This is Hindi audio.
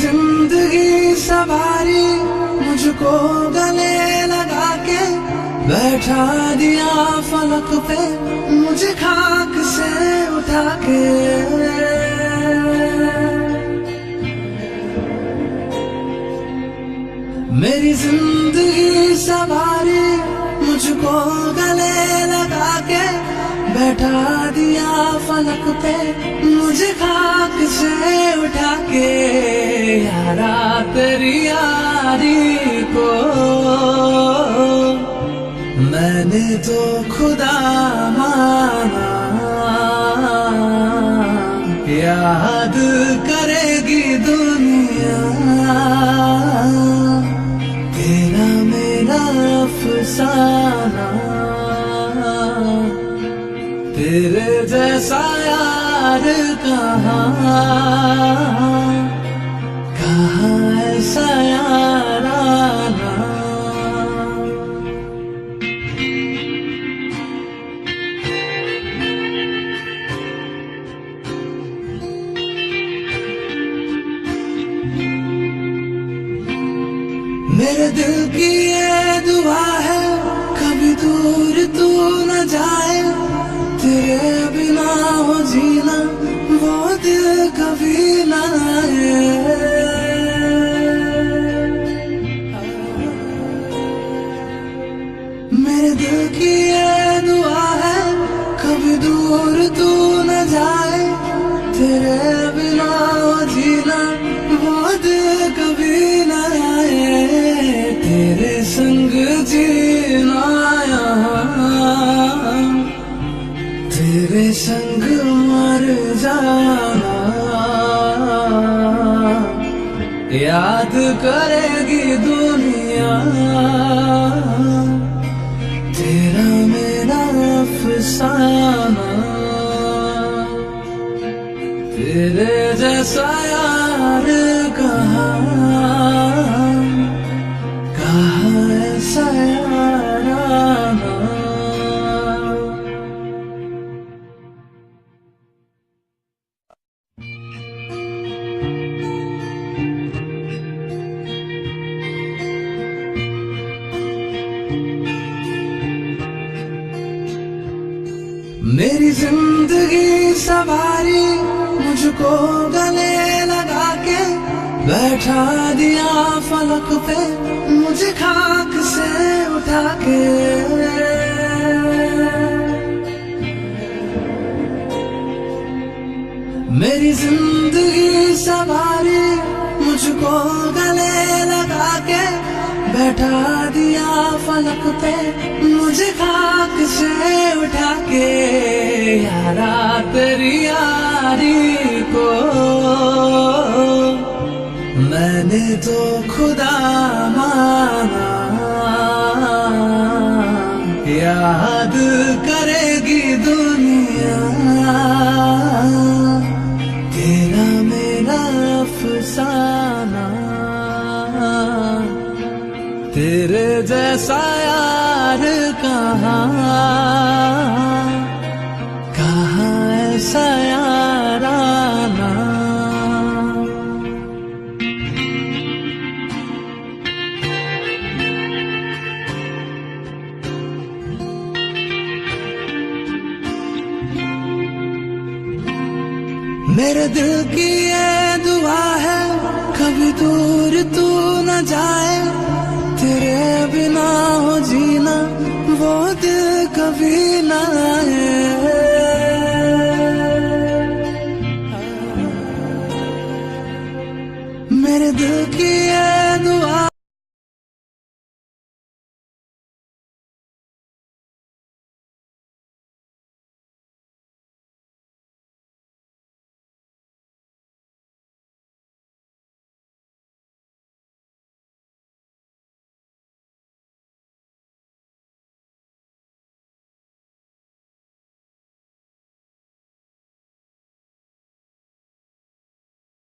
जिंदगी सवारी मुझको गले लगा के, बैठा दिया फलक पे मुझे खाक से उठा के। मेरी जिंदगी सवारी मुझको गले लगा के, बैठा दिया फलक पे मुझे खाक से उठा के। यारा तेरी यारी को मैंने तो खुदा माना, याद करेगी दुनिया तेरा मेरा अफसाना। तेरे जैसा यार कहाँ ऐसा याराना। मेरे दिल की ये दुआ है कभी दूर तू न जाए, तेरे बिना हो जीना वो दिल कभी न आए। मेरे दिल की ये दुआ है कभी दूर तू न जाए, तेरे बिना हो जीना वो दिल कभी न आए। तेरे संग जीना यहाँ, तेरे संग मर जाना, याद करेगी दुनिया तेरा मेरा अफसाना। तेरे जैसा यार कहाँ ऐसा याराना। मेरी जिंदगी सवारी मुझको गले लगा के, बैठा दिया फलक पे मुझे खाक से उठा के। मेरी जिंदगी सवारी मुझको गले लगा के, बैठा दिया फलक पे मुझे खाक से उठा के। यारा तेरी यारी को मैंने तो खुदा माना, याद करेगी दुनिया तेरा मेरा अफसाना। तेरे जैसा यार कहाँ ऐसा याराना। मेरे दिल की ये दुआ है कभी दूर तू न जाए, तेरे बिना हो जीना वो दिल कभी न आए। मेरे दिल की ये दुआ